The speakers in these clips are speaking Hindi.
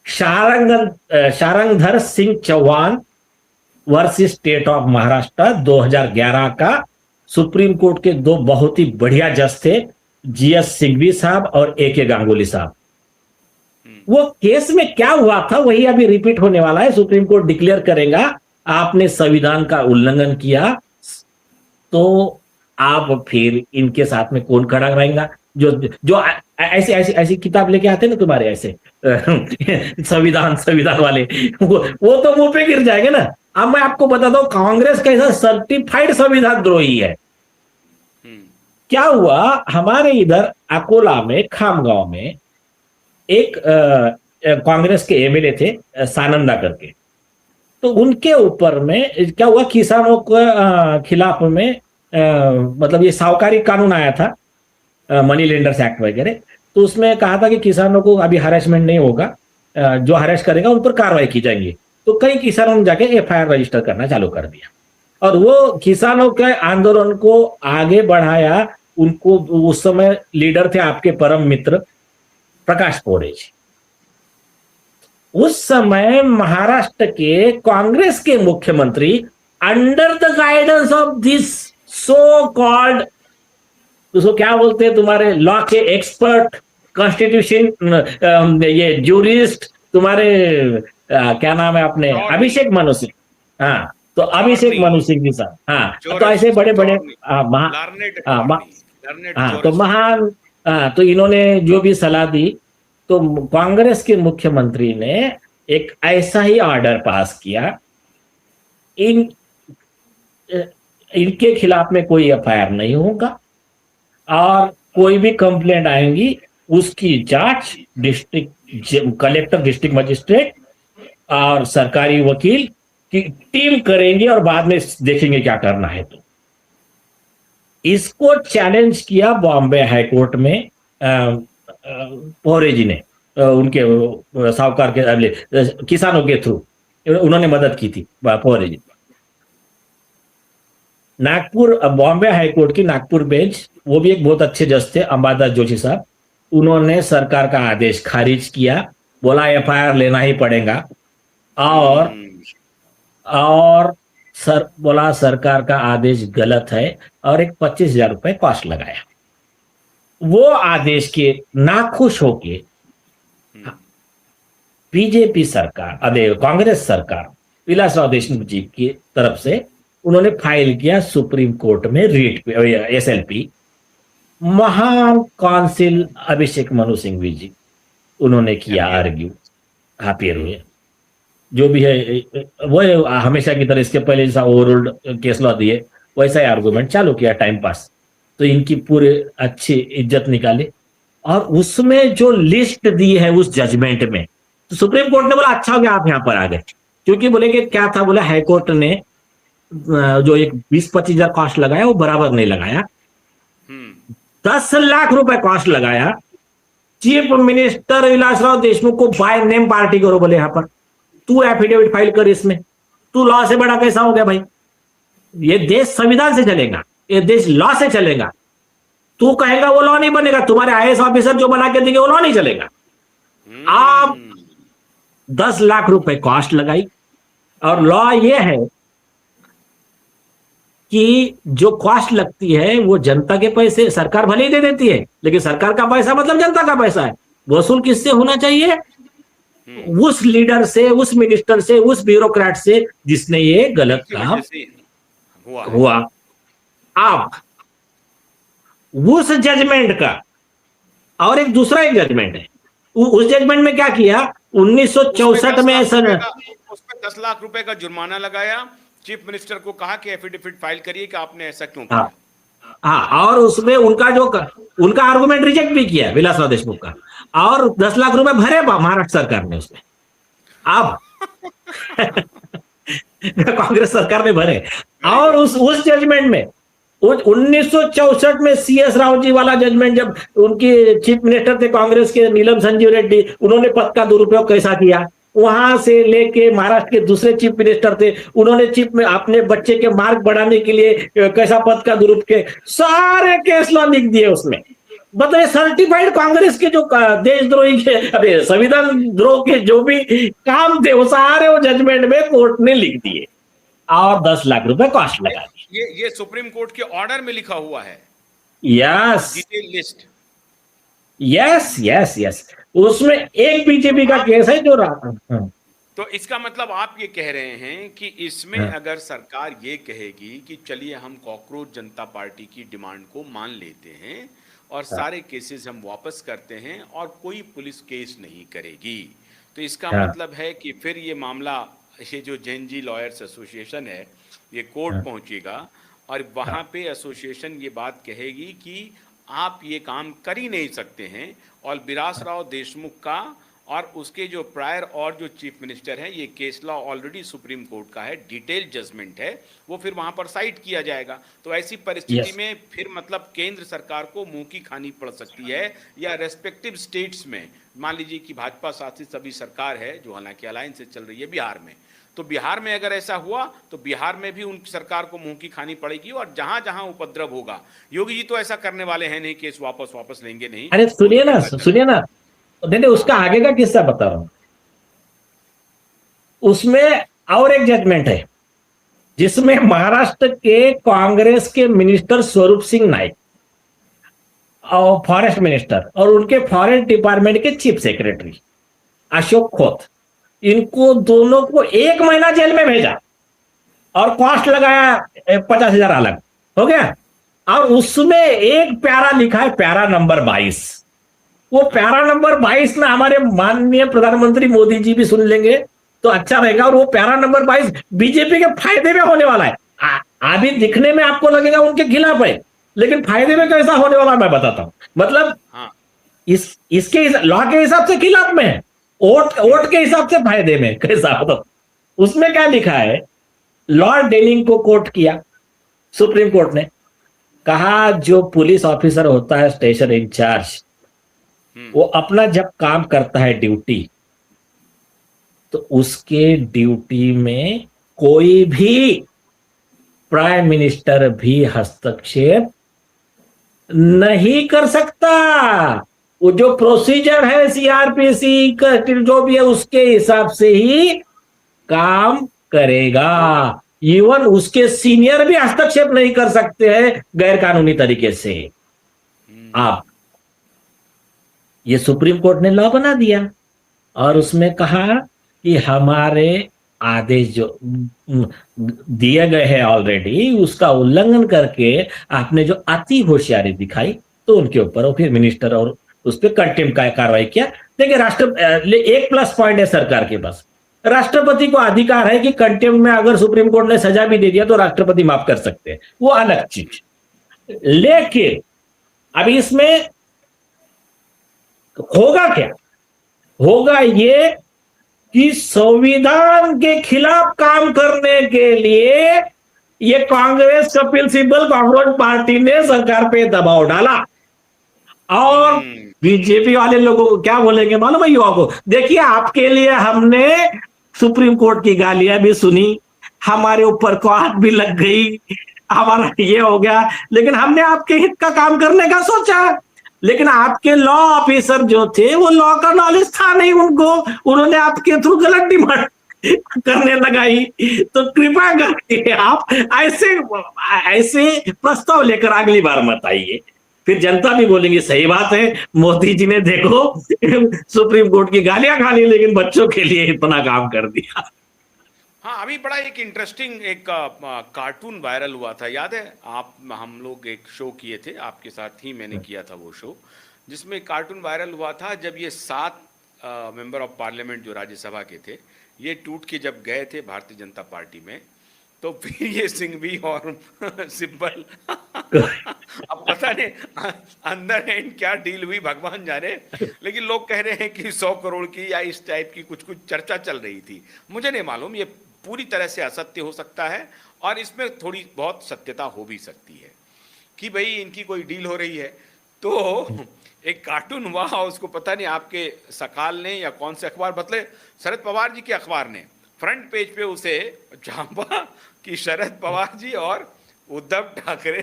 Sharangdhar Singh Chauhan versus state of Maharashtra 2011 का सुप्रीम कोर्ट के दो बहुत ही बढ़िया जज थे, जीएस सिंघवी साहब और ए के गांगुली साहब। वो केस में क्या हुआ था वही अभी रिपीट होने वाला है। सुप्रीम कोर्ट डिक्लेयर करेगा आपने संविधान का उल्लंघन किया तो आप फिर इनके साथ में कौन खड़ा रहेगा। जो जो ऐसी ऐसी ऐसी किताब लेके आते ना तुम्हारे ऐसे संविधान संविधान वाले, वो तो मुंह पे गिर जाएंगे ना। अब मैं आपको बताता हूं कांग्रेस कैसा सर्टिफाइड संविधान द्रोही है। क्या हुआ, हमारे इधर अकोला में खामगांव में एक कांग्रेस के एमएलए थे सानंदा करके, तो उनके ऊपर में क्या हुआ, किसानों के खिलाफ में मतलब ये साहूकारी कानून आया था, मनी लेंडर्स एक्ट वगैरह, तो उसमें कहा था कि किसानों को अभी हरेसमेंट नहीं होगा, जो हरेस करेगा उन पर कार्रवाई की जाएगी। तो कई किसानों ने जाके एफआईआर रजिस्टर करना चालू कर दिया और वो किसानों के आंदोलन को आगे बढ़ाया। उनको उस समय लीडर थे आपके परम मित्र प्रकाश पोरे जी। उस समय महाराष्ट्र के कांग्रेस के मुख्यमंत्री under the guidance of this so called, उसको क्या बोलते हैं तुम्हारे लॉ के एक्सपर्ट, कॉन्स्टिट्यूशन ये जूरिस्ट, तुम्हारे क्या नाम है अपने अभिषेक मनु सिंह। हाँ, तो अभिषेक मनु सिंह जी साहब, हाँ, तो ऐसे बड़े बड़े तो महान, तो इन्होंने जो भी सलाह दी, तो कांग्रेस के मुख्यमंत्री ने एक ऐसा ही ऑर्डर पास किया, इनके खिलाफ में कोई एफआईआर नहीं होगा और कोई भी कंप्लेंट आएंगी उसकी जांच डिस्ट्रिक्ट कलेक्टर, डिस्ट्रिक्ट मजिस्ट्रेट और सरकारी वकील की टीम करेंगे और बाद में देखेंगे क्या करना है। तो इसको चैलेंज किया बॉम्बे हाईकोर्ट में पोरे जी ने, उनके साहूकार के किसानों के थ्रू उन्होंने मदद की थी पोरे जी। नागपुर बॉम्बे हाईकोर्ट की नागपुर बेंच, वो भी एक बहुत अच्छे जज थे अंबादास जोशी साहब, उन्होंने सरकार का आदेश खारिज किया, बोला एफआईआर लेना ही पड़ेगा और बोला सरकार का आदेश गलत है और एक 25,000 रुपए कॉस्ट लगाया। वो आदेश के नाखुश होके बीजेपी सरकार, कांग्रेस सरकार विलासराव देशमुख जी की तरफ से उन्होंने फाइल किया सुप्रीम कोर्ट में रीट एसएलपी। महान काउंसिल अभिषेक मनु सिंघवी जी उन्होंने किया आर्ग्यू, हाफियर हुए, जो भी है वो हमेशा की तरह इसके पहले जैसा ओवररूल्ड केस लॉ दिए वैसा ही आर्गुमेंट चालू किया टाइम पास। तो इनकी पूरे अच्छी इज्जत निकाली और उसमें जो लिस्ट दी है उस जजमेंट में, तो सुप्रीम कोर्ट ने बोला अच्छा हो गया आप यहां पर आ गए, क्योंकि बोले कि क्या था, बोले हाईकोर्ट ने जो एक 20-25 हजार कॉस्ट लगाया वो बराबर नहीं लगाया, 10 लाख रुपए कॉस्ट लगाया। चीफ मिनिस्टर विलासराव देशमुख को बाय नेम पार्टी करो, बोले यहां पर तू एफिडेविट फाइल कर, इसमें तू लॉ से बड़ा कैसा हो गया भाई, ये देश संविधान से चलेगा, ये देश लॉ से चलेगा, तू कहेगा वो लॉ नहीं बनेगा, तुम्हारे आईएएस ऑफिसर जो बना के देंगे वो लॉ नहीं चलेगा। आप 10 लाख रुपए कॉस्ट लगाई और लॉ ये है कि जो कॉस्ट लगती है वो जनता के पैसे, सरकार भले ही दे देती है लेकिन सरकार का पैसा मतलब जनता का पैसा है, वसूल किससे होना चाहिए, उस लीडर से, उस मिनिस्टर से, उस ब्यूरोक्रेट से जिसने ये गलत काम हुआ। आप उस जजमेंट का और एक दूसरा एक जजमेंट है, उस जजमेंट में क्या किया, 1964 में उस पर 10 लाख रुपए का जुर्माना लगाया, चीफ मिनिस्टर को कहा कि एफिडेविट फाइल करिए कि आपने ऐसा क्यों किया। हाँ, और उसमें उनका आर्गुमेंट रिजेक्ट भी किया विलासराव देशमुख का, और 10 लाख रुपए भरे महाराष्ट्र सरकार ने उसमें। अब कांग्रेस सरकार ने भरे और उस जजमेंट में 1964 में सीएस राव जी वाला जजमेंट, जब उनके चीफ मिनिस्टर थे कांग्रेस के नीलम संजीव रेड्डी, उन्होंने पद का दुरुपयोग कैसा किया, वहां से लेके महाराष्ट्र के दूसरे चीफ मिनिस्टर थे, उन्होंने चीफ में अपने बच्चे के मार्क बढ़ाने के लिए कैसा पद का दुरुपयोग, सारे केस लॉ लिख दिए उसमें। बताइए, सर्टिफाइड कांग्रेस के जो देशद्रोही के, अरे संविधान द्रोह के जो भी काम थे वो सारे वो जजमेंट में कोर्ट ने लिख दिए और 10 लाख रुपए कॉस्ट ये लगा दी। ये सुप्रीम कोर्ट के ऑर्डर में लिखा हुआ है, yes detail list. Yes yes yes, उसमें एक बीजेपी का केस है जो हाँ, तो इसका मतलब आप ये कह रहे हैं कि इसमें हाँ, अगर सरकार ये कहेगी कि चलिए हम कॉकरोच जनता पार्टी की डिमांड को मान लेते हैं और हाँ, सारे केसेस हम वापस करते हैं और कोई पुलिस केस नहीं करेगी, तो इसका हाँ, मतलब है कि फिर ये मामला, ये जो जैन जी लॉयर्स एसोसिएशन है, ये कोर्ट हाँ, पहुंचेगा और वहां हाँ, पे एसोसिएशन ये बात कहेगी कि आप ये काम कर ही नहीं सकते हैं, और विलास राव देशमुख का और उसके जो प्रायर और जो चीफ मिनिस्टर हैं, ये case law already supreme court का है, डिटेल जजमेंट है, वो फिर वहां पर साइट किया जाएगा। तो ऐसी परिस्थिति यस। में फिर मतलब केंद्र सरकार को मुंह की खानी पड़ सकती है, या रेस्पेक्टिव स्टेट्स में, मान लीजिए कि भाजपा शासित सभी सरकार है जो हालांकि अलायंस से चल रही है बिहार में, तो बिहार में अगर ऐसा हुआ तो बिहार में भी उनकी सरकार को मुंह की खानी पड़ेगी, और जहां जहां उपद्रव होगा, योगी जी तो ऐसा करने वाले हैं नहीं, केस वापस वापस लेंगे नहीं, अरे वो तो सुनिए ना, डंडा सुनिए ना, नहीं नहीं, हाँ। उसका आगे का किस्सा बता रहा हूं। उसमें और एक जजमेंट है जिसमें महाराष्ट्र के कांग्रेस के मिनिस्टर स्वरूप सिंह नाइक और फॉरेस्ट मिनिस्टर और उनके फॉरेस्ट डिपार्टमेंट के चीफ सेक्रेटरी अशोक खोत, इनको दोनों को 1 महीना जेल में भेजा और कॉस्ट लगाया 50,000 अलग, हो गया। और उसमें एक प्यारा लिखा है, प्यारा नंबर 22। वो प्यारा नंबर 22 ना हमारे माननीय प्रधानमंत्री मोदी जी भी सुन लेंगे तो अच्छा रहेगा। और वो प्यारा नंबर 22 बीजेपी के फायदे में होने वाला है। अभी दिखने में आपको लगेगा उनके खिलाफ है, लेकिन फायदे में कैसा होने वाला मैं बताता हूं। मतलब हाँ। इसके लॉ के हिसाब से खिलाफ में है, वोट के हिसाब से फायदे में कैसा, मतलब उसमें क्या लिखा है, लॉर्ड डेनिंग को कोर्ट किया सुप्रीम कोर्ट ने, कहा जो पुलिस ऑफिसर होता है स्टेशन इंचार्ज, वो अपना जब काम करता है ड्यूटी, तो उसके ड्यूटी में कोई भी प्राइम मिनिस्टर भी हस्तक्षेप नहीं कर सकता। वो जो प्रोसीजर है सीआरपीसी का जो भी है उसके हिसाब से ही काम करेगा। इवन उसके सीनियर भी हस्तक्षेप नहीं कर सकते हैं गैर कानूनी तरीके से। आप, ये सुप्रीम कोर्ट ने लॉ बना दिया और उसमें कहा कि हमारे आदेश जो दिए गए हैं ऑलरेडी, उसका उल्लंघन करके आपने जो अति होशियारी दिखाई, तो उनके ऊपर फिर मिनिस्टर और उस पर कंटेम्प्ट का कार्रवाई किया। देखिए, एक प्लस पॉइंट है सरकार के पास, राष्ट्रपति को अधिकार है कि कंटेम्प्ट में अगर सुप्रीम कोर्ट ने सजा भी दे दिया तो राष्ट्रपति माफ कर सकते हैं, वो अलग चीज। लेकिन अभी इसमें होगा क्या, होगा ये कि संविधान के खिलाफ काम करने के लिए ये कांग्रेस कपिल सिब्बल कांग्रेस पार्टी ने सरकार पे दबाव डाला। और बीजेपी वाले लोगों को क्या बोलेंगे मालूम है युवाओं को, देखिए आपके लिए हमने सुप्रीम कोर्ट की गालियां भी सुनी, हमारे ऊपर कोर्ट भी लग गई, हमारा ये हो गया, लेकिन हमने आपके हित का काम करने का सोचा। लेकिन आपके लॉ ऑफिसर जो थे वो लॉ का नॉलेज था नहीं उनको, उन्होंने आपके थ्रू गलत डिमांड करने लगाई। तो कृपया करके आप ऐसे ऐसे प्रस्ताव लेकर अगली बार मत आइए, फिर जनता भी बोलेंगे सही बात है, मोदी जी ने देखो सुप्रीम कोर्ट की गालियां खा ली लेकिन बच्चों के लिए इतना काम कर दिया। हाँ, अभी बड़ा एक इंटरेस्टिंग एक कार्टून वायरल हुआ था, याद है आप, हम लोग एक शो किए थे आपके साथ ही, मैंने किया था वो शो, जिसमें कार्टून वायरल हुआ था जब ये 7 मेंबर ऑफ पार्लियामेंट जो राज्यसभा के थे, ये टूट के जब गए थे भारतीय जनता पार्टी में, तो फिर ये सिंघवी और सिब्बल अब पता नहीं अंदर एंड क्या डील हुई भगवान जाने, लेकिन लोग कह रहे हैं कि 100 करोड़ की या इस टाइप की कुछ कुछ चर्चा चल रही थी। मुझे नहीं मालूम, ये पूरी तरह से असत्य हो सकता है और इसमें थोड़ी बहुत सत्यता हो भी सकती है कि भाई इनकी कोई डील हो रही है। तो एक कार्टून हुआ, उसको पता नहीं आपके सकाल ने या कौन से अखबार, मतलब शरद पवार जी के अखबार ने फ्रंट पेज पे उसे झांपा कि शरद पवार जी और उद्धव ठाकरे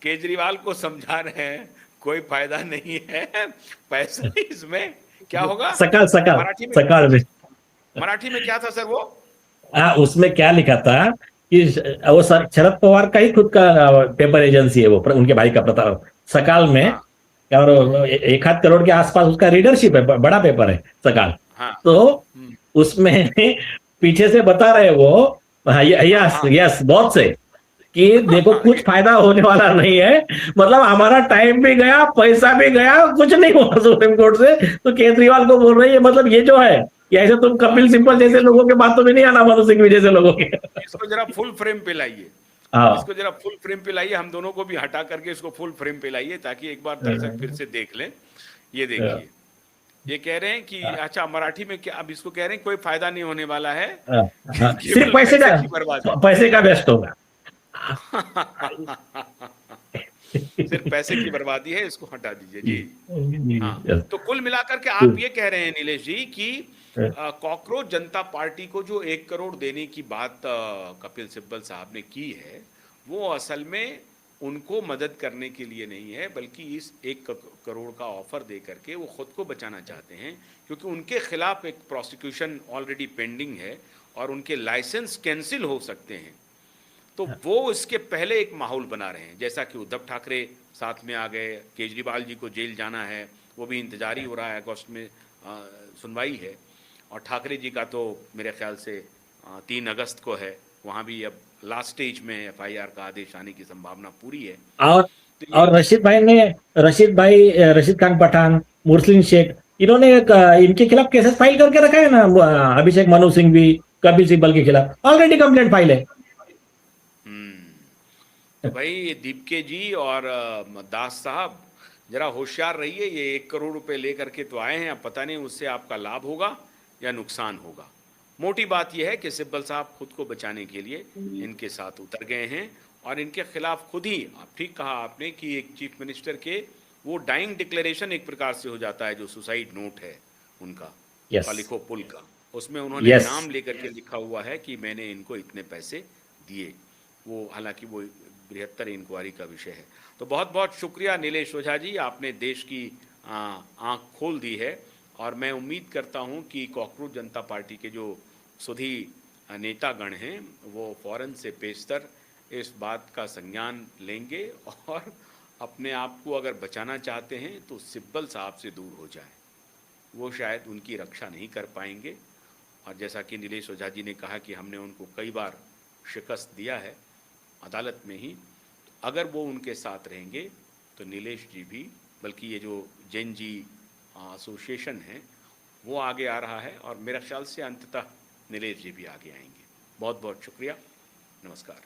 केजरीवाल को समझा रहे हैं कोई फायदा नहीं है, पैसा इसमें क्या होगा? सकाल सकाल मराठी में, सकाल में। मराठी में क्या था सर वो? उसमें क्या लिखा था कि वो शरद पवार का ही खुद का पेपर एजेंसी है वो, उनके भाई का प्रताप सकाल में। हाँ और 1 आध करोड़ के आसपास उसका रीडरशिप है, बड़ा पेपर है सकाल। हाँ तो हम्म, उसमें पीछे से बता रहे वो, हाँ यस हाँ यस बहुत से, कि देखो हाँ, कुछ फायदा होने वाला नहीं है, मतलब हमारा टाइम भी गया, पैसा भी गया, कुछ नहीं हुआ सुप्रीम कोर्ट से। तो केजरीवाल को बोल रही है, मतलब ये जो है कि ऐसे तुम कपिल सिब्बल जैसे लोगों के बातों में नहीं आना, मधु सिंघवी जैसे लोगों के। इसको जरा फुल फ्रेम पे लाइए, हाँ इसको जरा फुल फ्रेम पे लाइए, हम दोनों को भी हटा करके इसको फुल फ्रेम पे लाइए, ताकि एक बार दर्शक फिर से देख लें। ये देखिए, ये कह रहे हैं कि अच्छा मराठी में क्या, अब इसको कह रहे हैं कोई फायदा नहीं होने वाला है, सिर्फ केवल पैसे पैसे का, की बर्बादी। पैसे का वेस्ट होगा। सिर्फ पैसे की बर्बादी है, इसको हटा दीजिए जी। हाँ, Yes. तो कुल मिलाकर के आप ये कह रहे हैं नीलेश जी कि कॉकरोच जनता पार्टी को जो 1 करोड़ देने की बात कपिल सिब्बल साहब ने की है, वो असल में उनको मदद करने के लिए नहीं है, बल्कि इस 1 करोड़ का ऑफर दे करके वो खुद को बचाना चाहते हैं, क्योंकि उनके खिलाफ एक प्रोसिक्यूशन ऑलरेडी पेंडिंग है और उनके लाइसेंस कैंसिल हो सकते हैं। तो वो इसके पहले एक माहौल बना रहे हैं, जैसा कि उद्धव ठाकरे साथ में आ गए, केजरीवाल जी को जेल जाना है, वो भी इंतजार ही हो रहा है, अगस्त में सुनवाई है, और ठाकरे जी का तो मेरे ख्याल से 3 अगस्त को है, वहाँ भी अब लास्ट स्टेज में FIR का आदेश आने की संभावना पूरी है। और तो ये और रशीद खान पठान, मुरसलीन शेख, इन्होंने इनके खिलाफ केसेस फाइल करके रखा है ना, अभिषेक मनु सिंघवी, कपिल सिब्बल के खिलाफ ऑलरेडी कंप्लेंट फाइल है। तो भाई ये दीपके जी और दास साहब जरा होशियार रहिए, ये 1 करोड़ रुपए लेकर के तो आए हैं, अब पता नहीं उससे आपका लाभ होगा या नुकसान होगा। मोटी बात यह है कि सिब्बल साहब खुद को बचाने के लिए इनके साथ उतर गए हैं, और इनके खिलाफ खुद ही, आप ठीक कहा आपने कि एक चीफ मिनिस्टर के वो डाइंग डिक्लेरेशन एक प्रकार से हो जाता है, जो सुसाइड नोट है उनका, यस पालिको पुल का, उसमें उन्होंने यस नाम लेकर के लिखा हुआ है कि मैंने इनको इतने पैसे दिए। वो हालांकि वो बृहत्तर इंक्वायरी का विषय है। तो बहुत बहुत शुक्रिया नीलेश ओझा जी, आपने देश की आंख खोल दी है, और मैं उम्मीद करता हूं कि कॉकरोच जनता पार्टी के जो सुधी नेतागण हैं वो फौरन से पेशतर इस बात का संज्ञान लेंगे, और अपने आप को अगर बचाना चाहते हैं तो सिब्बल साहब से दूर हो जाएं। वो शायद उनकी रक्षा नहीं कर पाएंगे, और जैसा कि नीलेश ओझा जी ने कहा कि हमने उनको कई बार शिकस्त दिया है अदालत में ही, अगर वो उनके साथ रहेंगे तो नीलेश जी भी, बल्कि ये जो जैन जी एसोसिएशन है वो आगे आ रहा है, और मेरा ख्याल से अंततः नीलेश जी भी आगे आएंगे। बहुत बहुत शुक्रिया, नमस्कार।